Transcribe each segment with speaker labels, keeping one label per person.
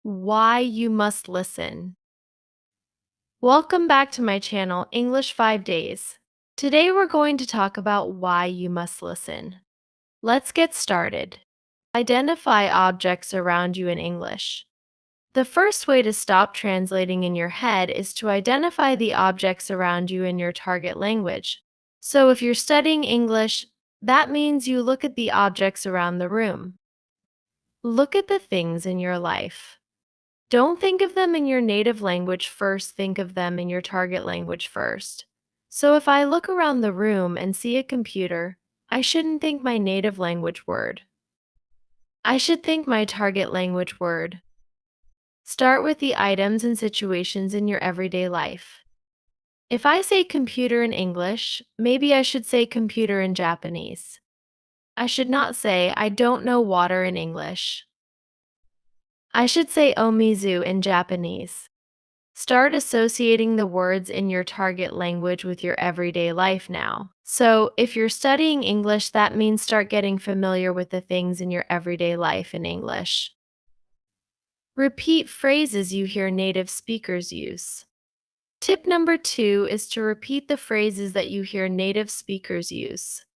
Speaker 1: Why you must listen. Welcome back to my channel, English 5 Days. Today we're going to talk about why you must listen. Let's get started. Identify objects around you in English. The first way to stop translating in your head is to identify the objects around you in your target language. So if you're studying English, that means you look at the objects around the room. Look at the things in your life. Don't think of them in your native language first, think of them in your target language first. So if I look around the room and see a computer, I shouldn't think my native language word. I should think my target language word. Start with the items and situations in your everyday life. If I say computer in English, maybe I should say computer in Japanese. I should not say I don't know water in English. I should say omizu in Japanese. Start associating the words in your target language with your everyday life now. So, if you're studying English, that means start getting familiar with the things in your everyday life in English. Repeat phrases you hear native speakers use. Tip number 2 is to repeat the phrases that you hear native speakers use.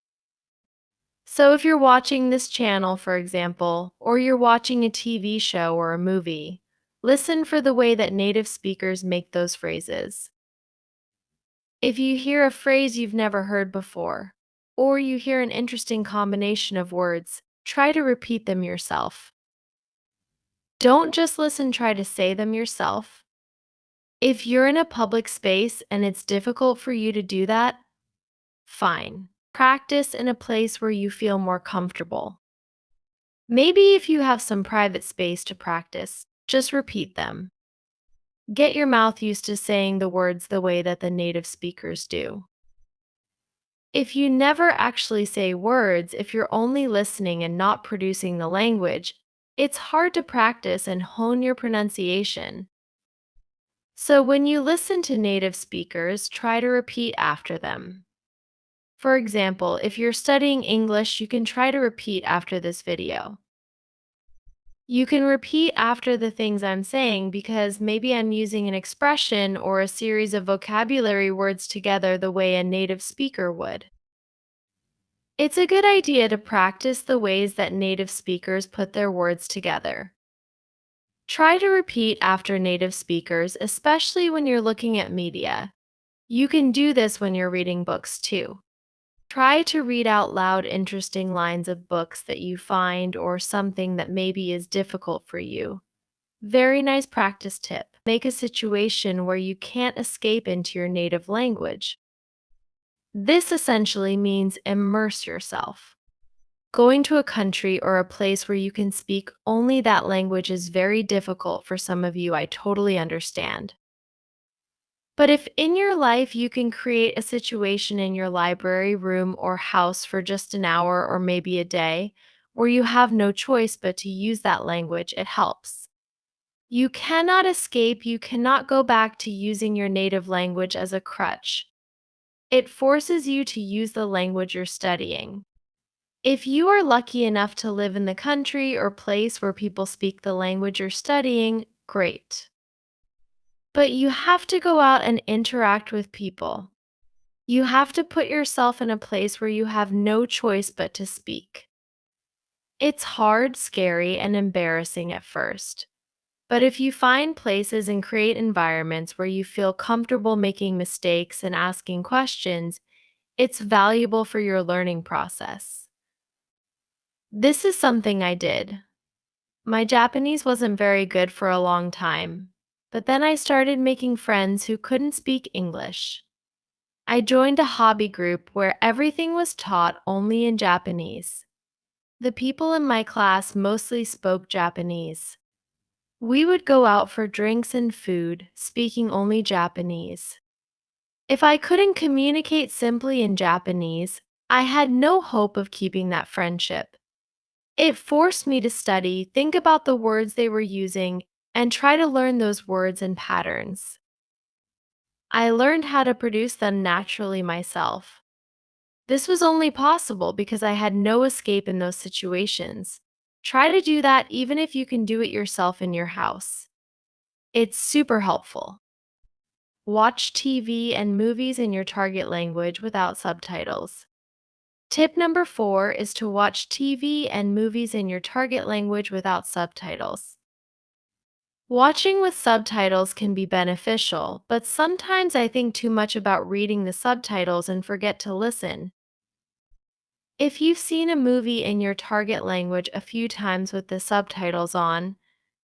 Speaker 1: So, if you're watching this channel, for example, or you're watching a TV show or a movie, listen for the way that native speakers make those phrases. If you hear a phrase you've never heard before, or you hear an interesting combination of words, try to repeat them yourself. Don't just listen, try to say them yourself. If you're in a public space and it's difficult for you to do that, fine. Practice in a place where you feel more comfortable. Maybe if you have some private space to practice, just repeat them. Get your mouth used to saying the words the way that the native speakers do. If you never actually say words, if you're only listening and not producing the language, it's hard to practice and hone your pronunciation. So when you listen to native speakers, try to repeat after them. For example, if you're studying English, you can try to repeat after this video. You can repeat after the things I'm saying because maybe I'm using an expression or a series of vocabulary words together the way a native speaker would. It's a good idea to practice the ways that native speakers put their words together. Try to repeat after native speakers, especially when you're looking at media. You can do this when you're reading books too. Try to read out loud interesting lines of books that you find or something that maybe is difficult for you. Very nice practice tip. Make a situation where you can't escape into your native language. This essentially means immerse yourself. Going to a country or a place where you can speak only that language is very difficult for some of you. I totally understand. But if in your life you can create a situation in your library, room, or house for just an hour or maybe a day, where you have no choice but to use that language, it helps. You cannot escape, you cannot go back to using your native language as a crutch. It forces you to use the language you're studying. If you are lucky enough to live in the country or place where people speak the language you're studying, great. But you have to go out and interact with people. You have to put yourself in a place where you have no choice but to speak. It's hard, scary, and embarrassing at first. But if you find places and create environments where you feel comfortable making mistakes and asking questions, it's valuable for your learning process. This is something I did. My Japanese wasn't very good for a long time, but then I started making friends who couldn't speak English. I joined a hobby group where everything was taught only in Japanese. The people in my class mostly spoke Japanese. We would go out for drinks and food, speaking only Japanese. If I couldn't communicate simply in Japanese, I had no hope of keeping that friendship. It forced me to study, think about the words they were using, and try to learn those words and patterns. I learned how to produce them naturally myself. This was only possible because I had no escape in those situations. Try to do that even if you can do it yourself in your house. It's super helpful. Watch TV and movies in your target language without subtitles. Tip number 4 is to watch TV and movies in your target language without subtitles. Watching with subtitles can be beneficial, but sometimes I think too much about reading the subtitles and forget to listen. If you've seen a movie in your target language a few times with the subtitles on,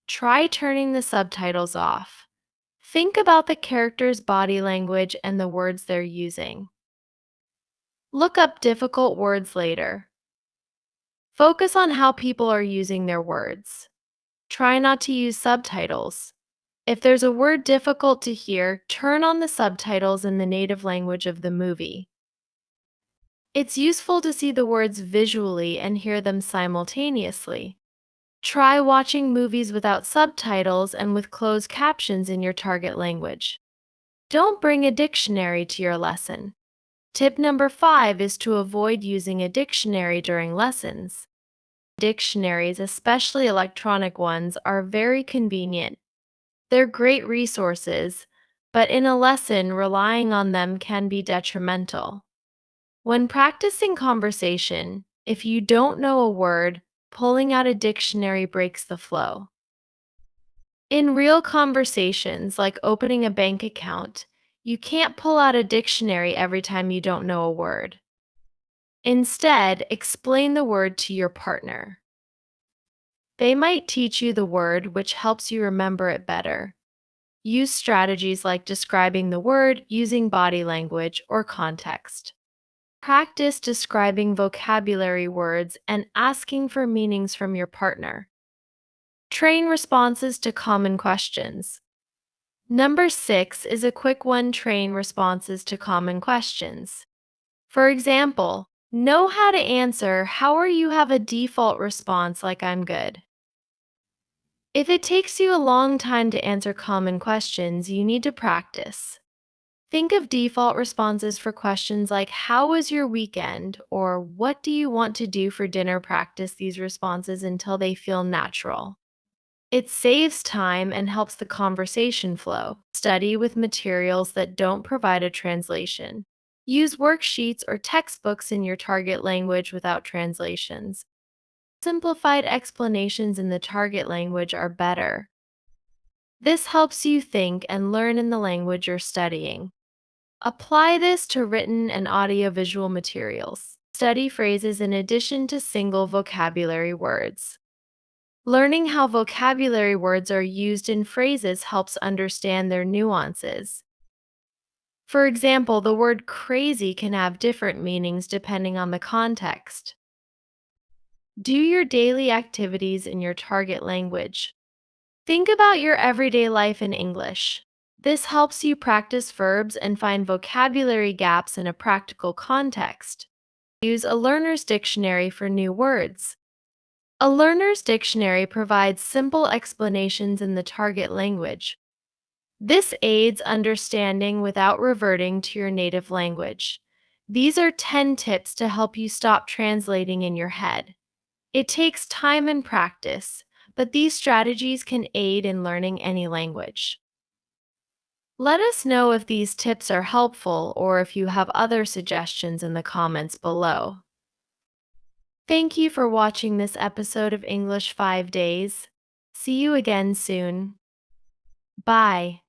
Speaker 1: try turning the subtitles off. Think about the character's body language and the words they're using. Look up difficult words later. Focus on how people are using their words. Try not to use subtitles. If there's a word difficult to hear, turn on the subtitles in the native language of the movie. It's useful to see the words visually and hear them simultaneously. Try watching movies without subtitles and with closed captions in your target language. Don't bring a dictionary to your lesson. Tip number 5 is to avoid using a dictionary during lessons. Dictionaries, especially electronic ones, are very convenient. They're great resources, but in a lesson, relying on them can be detrimental. When practicing conversation, if you don't know a word, pulling out a dictionary breaks the flow. In real conversations, like opening a bank account, you can't pull out a dictionary every time you don't know a word. Instead, explain the word to your partner. They might teach you the word, which helps you remember it better. Use strategies like describing the word using body language or context. Practice describing vocabulary words and asking for meanings from your partner. Train responses to common questions. Number 6 is a quick one: train responses to common questions. For example, know how to answer "How are you?" Have a default response like "I'm good." If it takes you a long time to answer common questions, you need to practice. Think of default responses for questions like "How was your weekend?" or "What do you want to do for dinner?" Practice these responses until they feel natural. It saves time and helps the conversation flow. Study with materials that don't provide a translation. Use worksheets or textbooks in your target language without translations. Simplified explanations in the target language are better. This helps you think and learn in the language you're studying. Apply this to written and audiovisual materials. Study phrases in addition to single vocabulary words. Learning how vocabulary words are used in phrases helps understand their nuances. For example, the word crazy can have different meanings depending on the context. Do your daily activities in your target language. Think about your everyday life in English. This helps you practice verbs and find vocabulary gaps in a practical context. Use a learner's dictionary for new words. A learner's dictionary provides simple explanations in the target language. This aids understanding without reverting to your native language. These are 10 tips to help you stop translating in your head. It takes time and practice, but these strategies can aid in learning any language. Let us know if these tips are helpful or if you have other suggestions in the comments below. Thank you for watching this episode of English 5 Days. See you again soon. Bye.